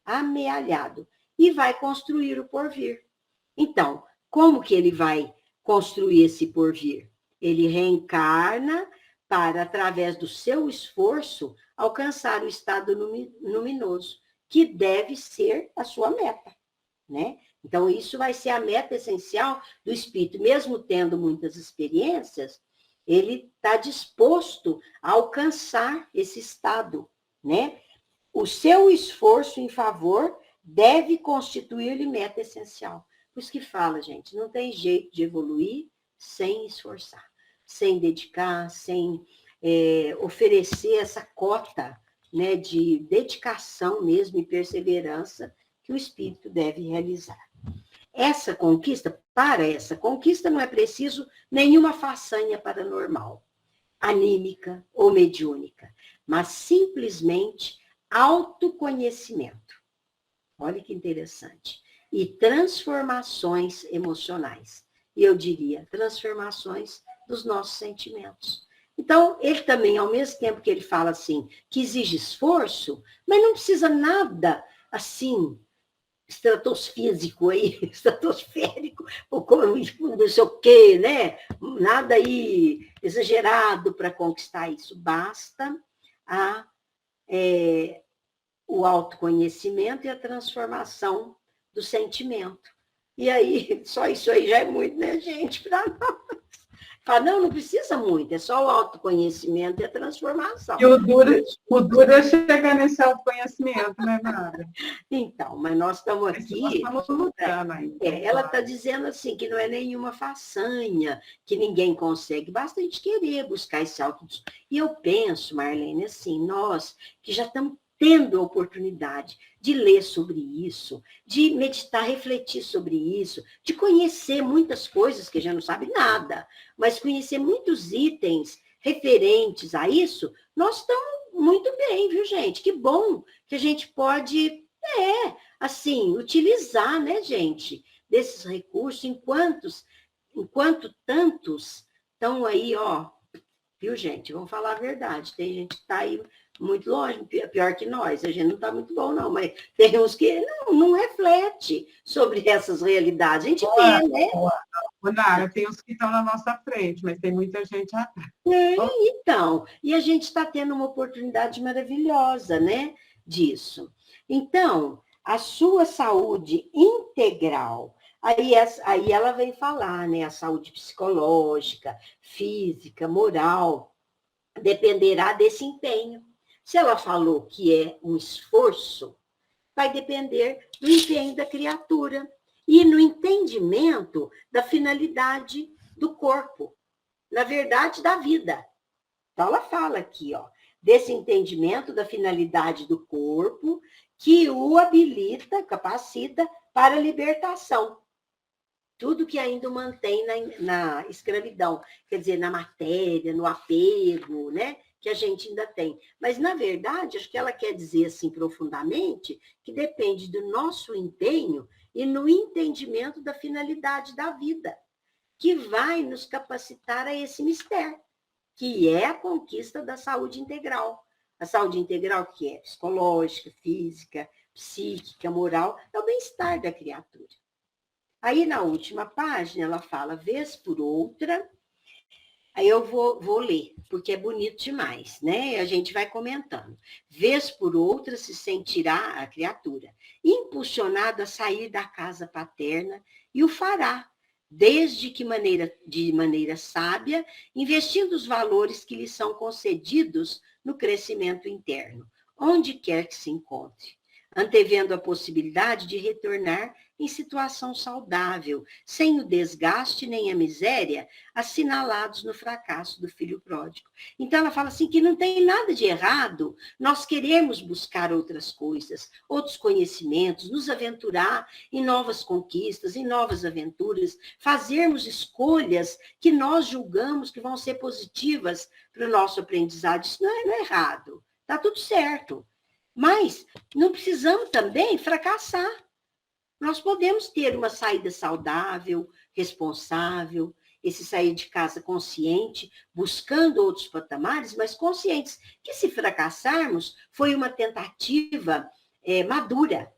amealhado, e vai construir o porvir. Então, como que ele vai construir esse porvir? Ele reencarna para, através do seu esforço, alcançar o estado luminoso, que deve ser a sua meta, né? Então, isso vai ser a meta essencial do espírito. Mesmo tendo muitas experiências, ele está disposto a alcançar esse estado, né? O seu esforço em favor deve constituir-lhe meta essencial. Por isso que fala, gente, não tem jeito de evoluir sem esforçar, sem dedicar, sem oferecer essa cota, né, de dedicação mesmo e perseverança que o espírito deve realizar. Para essa conquista, não é preciso nenhuma façanha paranormal, anímica ou mediúnica, mas simplesmente autoconhecimento. Olha que interessante. E transformações emocionais. E eu diria, transformações dos nossos sentimentos. Então, ele também, ao mesmo tempo que ele fala assim, que exige esforço, mas não precisa nada, assim, estratosférico, ou não sei o quê, né? Nada aí exagerado para conquistar isso. Basta o autoconhecimento e a transformação do sentimento. E aí, só isso aí já é muito, né, gente? Para nós. Fala, não precisa muito, é só o autoconhecimento e a transformação. E o duro é chegar nesse autoconhecimento, né, Nara? Então, mas nós estamos aqui... Nós estamos lutando ainda. Ela está dizendo assim, que não é nenhuma façanha, que ninguém consegue, basta a gente querer buscar esse E eu penso, Marlene, assim, nós que já estamos tendo a oportunidade de ler sobre isso, de meditar, refletir sobre isso, de conhecer muitas coisas que a gente não sabe nada, mas conhecer muitos itens referentes a isso, nós estamos muito bem, viu, gente? Que bom que a gente pode, assim, utilizar, né, gente, desses recursos, enquanto tantos estão aí, ó, viu, gente? Vamos falar a verdade. Tem gente que está aí muito longe, pior que nós. A gente não está muito bom, não, mas tem uns que não reflete sobre essas realidades. A gente vê, né? Nara, tem os que estão na nossa frente, mas tem muita gente atrás. Então, e a gente está tendo uma oportunidade maravilhosa, né, disso. Então, a sua saúde integral, aí ela vem falar, né, a saúde psicológica, física, moral, dependerá desse empenho. Se ela falou que é um esforço, vai depender do empenho da criatura e no entendimento da finalidade do corpo, na verdade, da vida. Então, ela fala aqui, ó, desse entendimento da finalidade do corpo que o habilita, capacita para a libertação. Tudo que ainda o mantém na escravidão, quer dizer, na matéria, no apego, né? Que a gente ainda tem. Mas, na verdade, acho que ela quer dizer, assim, profundamente, que depende do nosso empenho e no entendimento da finalidade da vida, que vai nos capacitar a esse mistério, que é a conquista da saúde integral. A saúde integral que é psicológica, física, psíquica, moral, é o bem-estar da criatura. Aí, na última página, ela fala, vez por outra, aí eu vou ler, porque é bonito demais, né? A gente vai comentando. Vez por outra se sentirá a criatura impulsionada a sair da casa paterna e o fará, desde que de maneira sábia, investindo os valores que lhe são concedidos no crescimento interno, onde quer que se encontre, antevendo a possibilidade de retornar em situação saudável, sem o desgaste nem a miséria assinalados no fracasso do filho pródigo. Então, ela fala assim que não tem nada de errado nós queremos buscar outras coisas, outros conhecimentos, nos aventurar em novas conquistas, em novas aventuras, fazermos escolhas que nós julgamos que vão ser positivas para o nosso aprendizado. Isso não é errado, está tudo certo. Mas não precisamos também fracassar. Nós podemos ter uma saída saudável, responsável, esse sair de casa consciente, buscando outros patamares, mas conscientes que se fracassarmos, foi uma tentativa madura.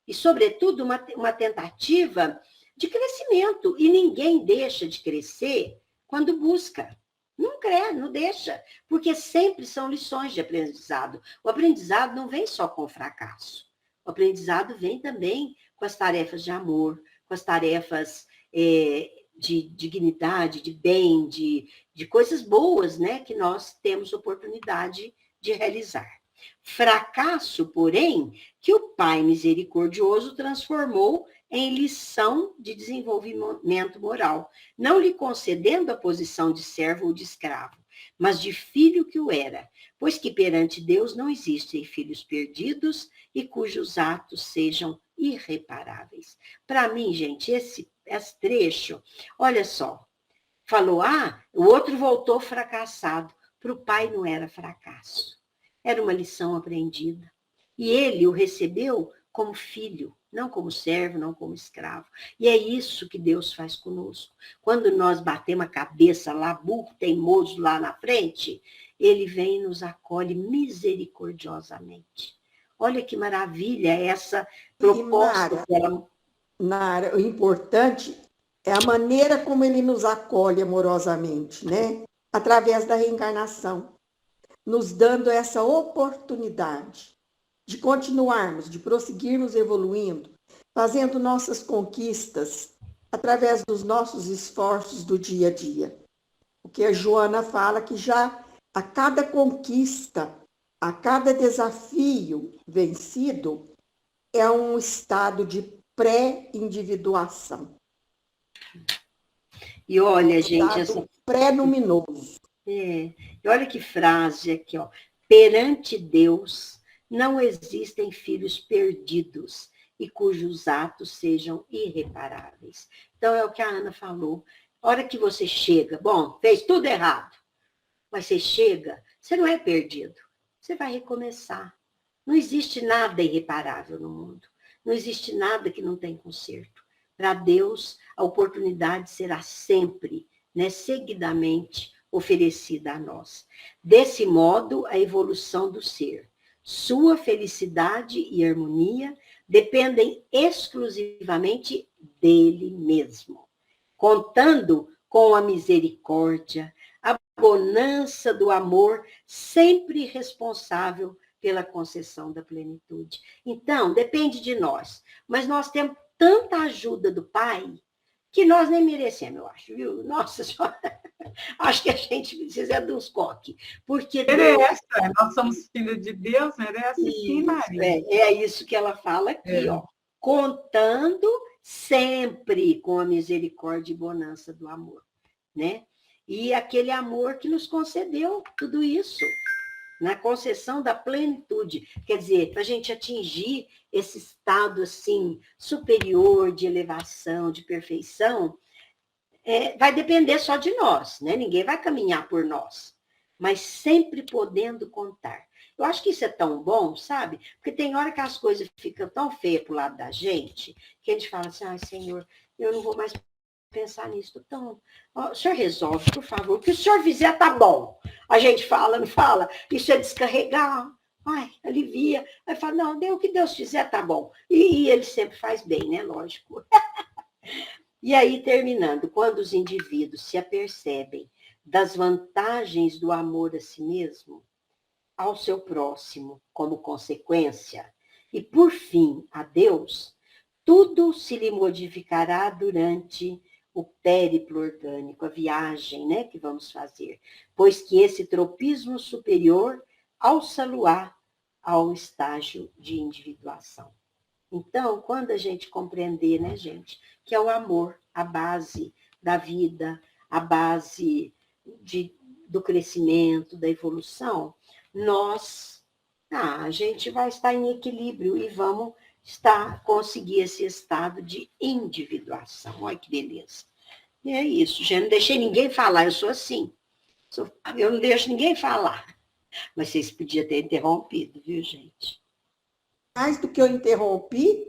E, sobretudo, uma tentativa de crescimento. E ninguém deixa de crescer quando busca. Não deixa, porque sempre são lições de aprendizado. O aprendizado não vem só com o fracasso. O aprendizado vem também com as tarefas de amor, com as tarefas de dignidade, de bem, de coisas boas, né, que nós temos oportunidade de realizar. Fracasso, porém, que o Pai misericordioso transformou em lição de desenvolvimento moral, não lhe concedendo a posição de servo ou de escravo, mas de filho que o era, pois que perante Deus não existem filhos perdidos e cujos atos sejam irreparáveis. Para mim, gente, esse trecho, olha só, falou, o outro voltou fracassado, para o pai não era fracasso, era uma lição aprendida, e ele o recebeu como filho, não como servo, não como escravo. E é isso que Deus faz conosco. Quando nós batemos a cabeça lá, burro, teimoso lá na frente, ele vem e nos acolhe misericordiosamente. Olha que maravilha essa proposta. Nara, o importante é a maneira como ele nos acolhe amorosamente, né? Através da reencarnação, nos dando essa oportunidade de continuarmos, de prosseguirmos evoluindo, fazendo nossas conquistas através dos nossos esforços do dia a dia. Porque a Joana fala que já a cada conquista, a cada desafio vencido, é um estado de pré-individuação. E olha, gente, essa pré-luminoso. E olha que frase aqui, ó. Perante Deus não existem filhos perdidos e cujos atos sejam irreparáveis. Então, é o que a Ana falou. A hora que você chega, fez tudo errado, mas você chega, você não é perdido. você vai recomeçar. Não existe nada irreparável no mundo. Não existe nada que não tem conserto. Para Deus, a oportunidade será sempre, né, seguidamente oferecida a nós. Desse modo, a evolução do ser, sua felicidade e harmonia dependem exclusivamente dele mesmo, contando com a misericórdia, a bonança do amor, sempre responsável pela concessão da plenitude. Então, depende de nós, mas nós temos tanta ajuda do Pai que nós nem merecemos, eu acho, viu? Nossa Senhora, acho que a gente precisa de uns coques, porque Merece, nós somos filhos de Deus, merece sim, Maria. é isso que ela fala aqui, ó. Contando sempre com a misericórdia e bonança do amor, né? E aquele amor que nos concedeu tudo isso, na concessão da plenitude. Quer dizer, para a gente atingir esse estado assim superior de elevação, de perfeição, vai depender só de nós, né? Ninguém vai caminhar por nós, mas sempre podendo contar. Eu acho que isso é tão bom, sabe? Porque tem hora que as coisas ficam tão feias pro lado da gente, que a gente fala assim, ai, Senhor, eu não vou mais pensar nisso. Então, o senhor resolve, por favor. O que o senhor fizer tá bom. A gente fala, não fala? Isso é descarregar. Ai, alivia. Aí fala, não, o que Deus fizer tá bom. E ele sempre faz bem, né? Lógico. E aí, terminando, quando os indivíduos se apercebem das vantagens do amor a si mesmo, ao seu próximo, como consequência, e por fim a Deus, tudo se lhe modificará durante o périplo orgânico, a viagem, né, que vamos fazer, pois que esse tropismo superior alça-lo-á ao estágio de individuação. Então, quando a gente compreender, né, gente, que é o amor, a base da vida, a base do crescimento, da evolução, a gente vai estar em equilíbrio e vamos conseguir esse estado de individuação. Olha que beleza. E é isso, gente. Não deixei ninguém falar, eu sou assim. Eu não deixo ninguém falar. Mas vocês podiam ter interrompido, viu, gente? Mais do que eu interrompi?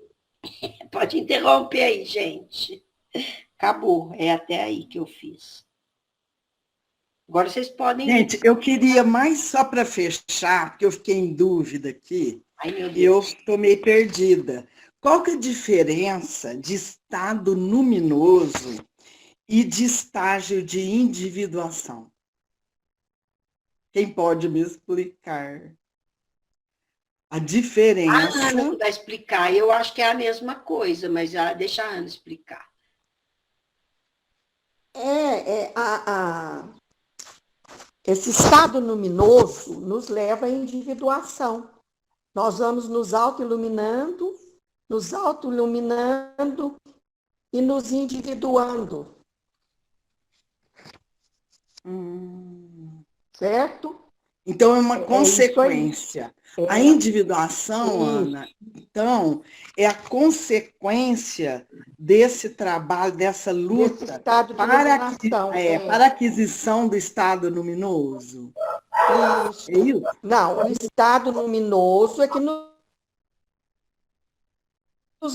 Pode interromper aí, gente. Acabou, é até aí que eu fiz. Agora vocês podem... Gente, eu queria mais só para fechar, porque eu fiquei em dúvida aqui, e eu estou meio perdida. Qual que é a diferença de estado luminoso e de estágio de individuação? Quem pode me explicar? A diferença... A Ana vai explicar, eu acho que é a mesma coisa, mas deixa a Ana explicar. Esse estado luminoso nos leva à individuação. Nós vamos nos auto-iluminando e nos individuando. Certo? Então, é uma consequência. A individuação, Ana, então, é a consequência desse trabalho, dessa luta para a aquisição do estado luminoso. Isso. É isso? Não, o estado luminoso é que nos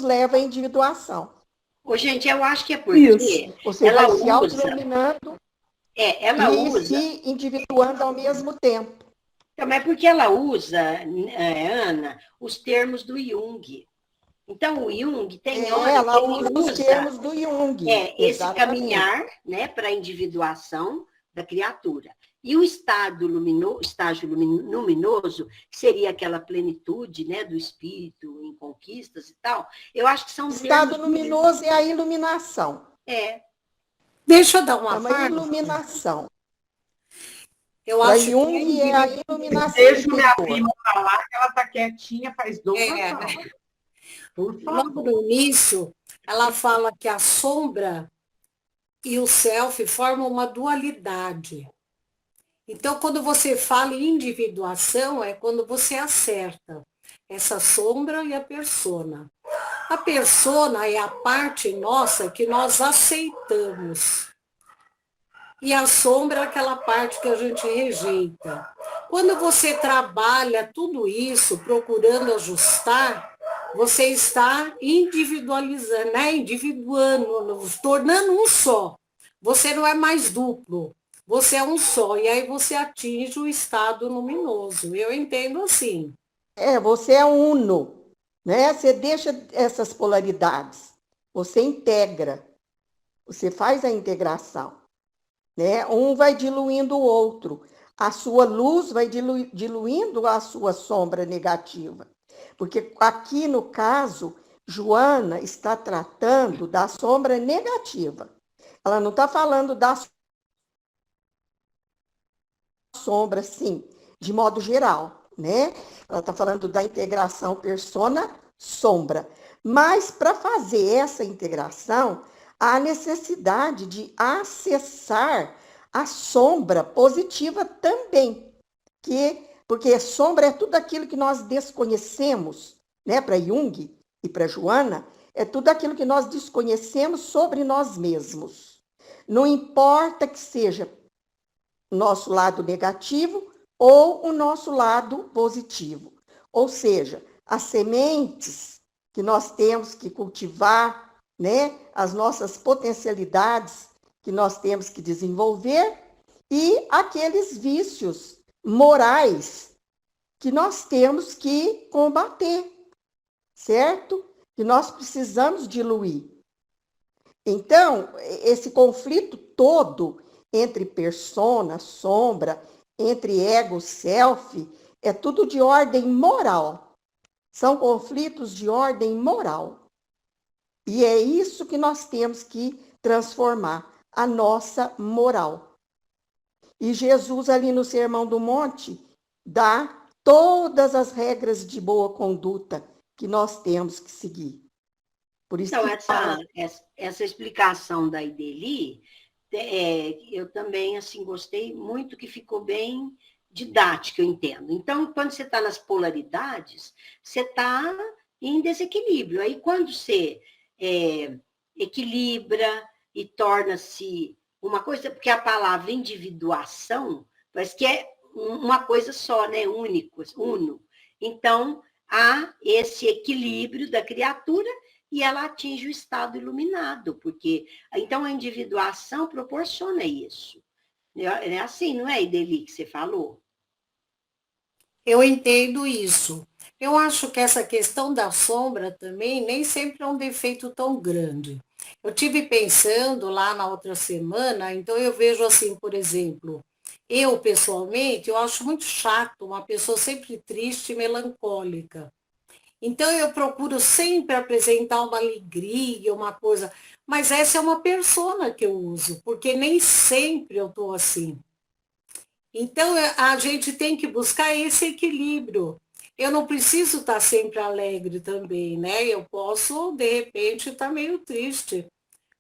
leva à individuação. Ô, gente, eu acho que é porque você vai se auto-iluminando e se individuando ao mesmo tempo. Também porque ela usa, Ana, os termos do Jung. Então, o Jung tem hora ela usa os termos do Jung. Esse caminhar, né, para a individuação da criatura. E o estágio luminoso, que seria aquela plenitude, né, do espírito em conquistas e tal, eu acho que são... O estado luminoso é a iluminação. Deixa eu dar uma parte. É uma iluminação. Eu acho Jung é a iluminação. Deixa minha prima falar, que ela está quietinha, faz 2 anos. Por favor. Logo no início, ela fala que a sombra e o self formam uma dualidade. Então, quando você fala em individuação, é quando você acerta essa sombra e a persona. A persona é a parte nossa que nós aceitamos. E a sombra é aquela parte que a gente rejeita. Quando você trabalha tudo isso, procurando ajustar, você está individualizando, né? Individuando, tornando um só. Você não é mais duplo, você é um só. E aí você atinge o estado luminoso. Eu entendo assim. Você é uno, né? Você deixa essas polaridades, você integra, você faz a integração, né? Um vai diluindo o outro, a sua luz vai diluindo a sua sombra negativa, porque aqui no caso, Joana está tratando da sombra negativa, ela não está falando da sombra, sim, de modo geral, né? Ela está falando da integração persona-sombra. Mas, para fazer essa integração, há necessidade de acessar a sombra positiva também. Porque sombra é tudo aquilo que nós desconhecemos, né? Para Jung e para Joana, é tudo aquilo que nós desconhecemos sobre nós mesmos. Não importa que seja nosso lado negativo ou o nosso lado positivo. Ou seja, as sementes que nós temos que cultivar, né, as nossas potencialidades que nós temos que desenvolver e aqueles vícios morais que nós temos que combater, certo? Que nós precisamos diluir. Então, esse conflito todo entre persona, sombra, entre ego, self, é tudo de ordem moral. São conflitos de ordem moral. E é isso que nós temos que transformar, a nossa moral. E Jesus, ali no Sermão do Monte, dá todas as regras de boa conduta que nós temos que seguir. Por isso então, que essa explicação da Ideli, eu também assim gostei muito, que ficou bem didática, eu entendo. Então, quando você está nas polaridades, você está em desequilíbrio. Aí, quando você equilibra e torna-se uma coisa, porque a palavra individuação parece que é uma coisa só, né? Único, uno. Então, há esse equilíbrio da criatura e ela atinge o estado iluminado, porque então a individuação proporciona isso. É assim, não é, Ideli, que você falou? Eu entendo isso. Eu acho que essa questão da sombra também nem sempre é um defeito tão grande. Eu tive pensando lá na outra semana, então eu vejo assim, por exemplo, eu pessoalmente, eu acho muito chato uma pessoa sempre triste e melancólica. Então eu procuro sempre apresentar uma alegria, uma coisa, mas essa é uma persona que eu uso, porque nem sempre eu estou assim. Então a gente tem que buscar esse equilíbrio. Eu não preciso estar sempre alegre também, né? Eu posso, de repente, estar meio triste,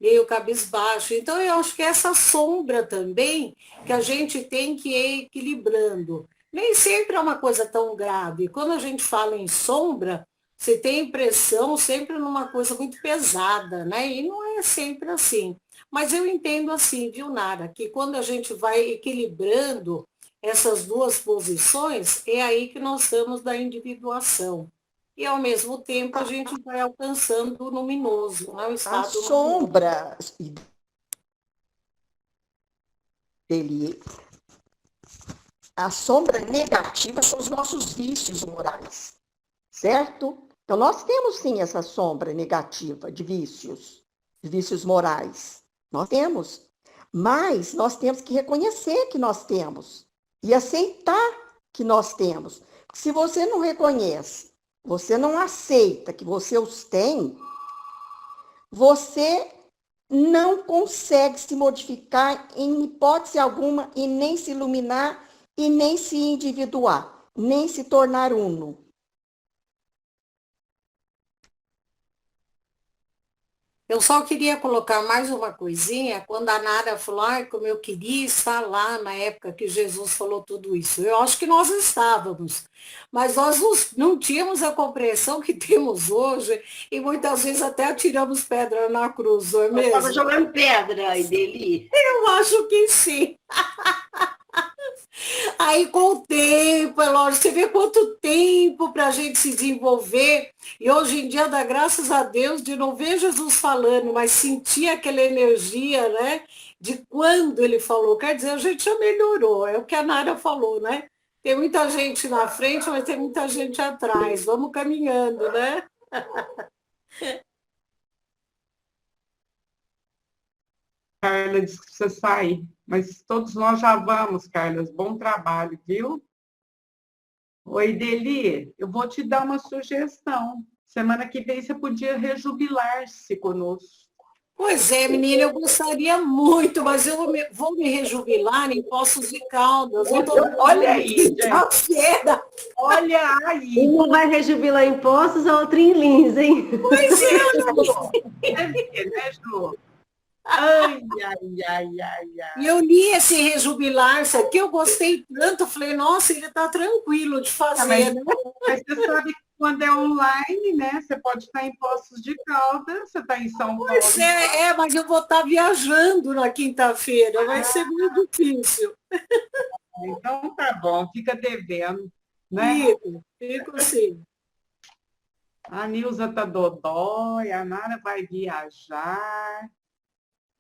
meio cabisbaixo. Então eu acho que essa sombra também que a gente tem que ir equilibrando. Nem sempre é uma coisa tão grave. Quando a gente fala em sombra, você tem a impressão sempre numa coisa muito pesada, né? E não é sempre assim. Mas eu entendo assim, viu, Nara, que quando a gente vai equilibrando essas duas posições, é aí que nós estamos da individuação. E, ao mesmo tempo, a gente vai alcançando o luminoso, né? O a estado luminoso. sombra dele, a sombra negativa são os nossos vícios morais, certo? Então, nós temos sim essa sombra negativa de vícios morais. Nós temos. Mas nós temos que reconhecer que nós temos e aceitar que nós temos. Se você não reconhece, você não aceita que você os tem, você não consegue se modificar em hipótese alguma e nem se iluminar e nem se individuar, nem se tornar uno. Eu só queria colocar mais uma coisinha, quando a Nara falou, como eu queria estar lá na época que Jesus falou tudo isso. Eu acho que nós estávamos, mas nós não tínhamos a compreensão que temos hoje, e muitas vezes até atiramos pedra na cruz, não é mesmo? Estava jogando pedra, Ideli. Eu acho que sim. Aí, com o tempo, é lógico, você vê quanto tempo para a gente se desenvolver. E hoje em dia, dá graças a Deus de não ver Jesus falando, mas sentir aquela energia, né? De quando ele falou. Quer dizer, a gente já melhorou, é o que a Nara falou, né? Tem muita gente na frente, mas tem muita gente atrás. Vamos caminhando, né? Carla disse que precisa sair, mas todos nós já vamos, Carla. Bom trabalho, viu? Oi, Deli, eu vou te dar uma sugestão. Semana que vem você podia rejubilar-se conosco. Pois é, menina, eu gostaria muito, mas eu vou me rejubilar em Poços de Caldas. Eu tô Olha aí, gente. Olha aí. Uma vai rejubilar em Poços, a outra em Lins, hein? Pois é, né, Ju? Ai, ai, ai, ai, ai. E eu li esse rejubilar-se aqui, eu gostei tanto, falei, nossa, ele está tranquilo de fazer, né? Mas você sabe que quando é online, né? Você pode estar em Poços de Caldas, você está em São Paulo. Pois mas eu vou estar viajando na quinta-feira, vai ser muito difícil. Então tá bom, fica devendo, né? Fico sim. A Nilza tá dodói, a Nara vai viajar.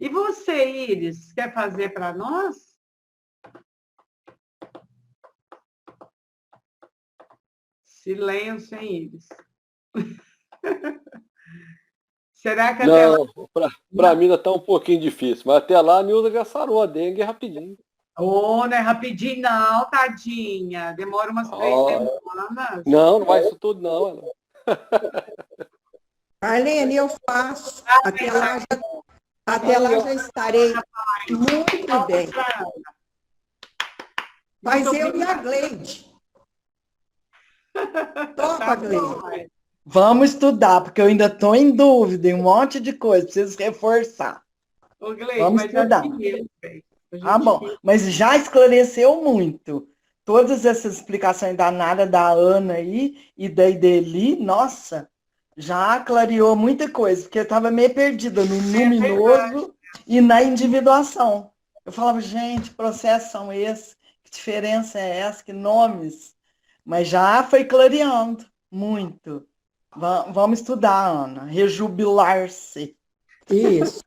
E você, Iris, quer fazer para nós? Silêncio, hein, Iris? Será que até lá... Para mim ainda está um pouquinho difícil, mas até lá a Nilza já sarou a dengue rapidinho. Não é rapidinho não, tadinha. Demora umas 3 semanas. Não vai isso tudo não. Marlene, eu faço. Até lá já estarei muito bem. Mas eu e a Gleide. Topa, Gleide. Vamos estudar, porque eu ainda estou em dúvida em um monte de coisa, preciso reforçar. Ô, Gleide, vamos estudar. Bom, mas já esclareceu muito. Todas essas explicações da Nara, da Ana aí e da Ideli, nossa, já clareou muita coisa, porque eu estava meio perdida no luminoso e na individuação. Eu falava, gente, que processos são esses? Que diferença é essa? Que nomes? Mas já foi clareando muito. Vamos estudar, Ana. Rejubilar-se. Isso.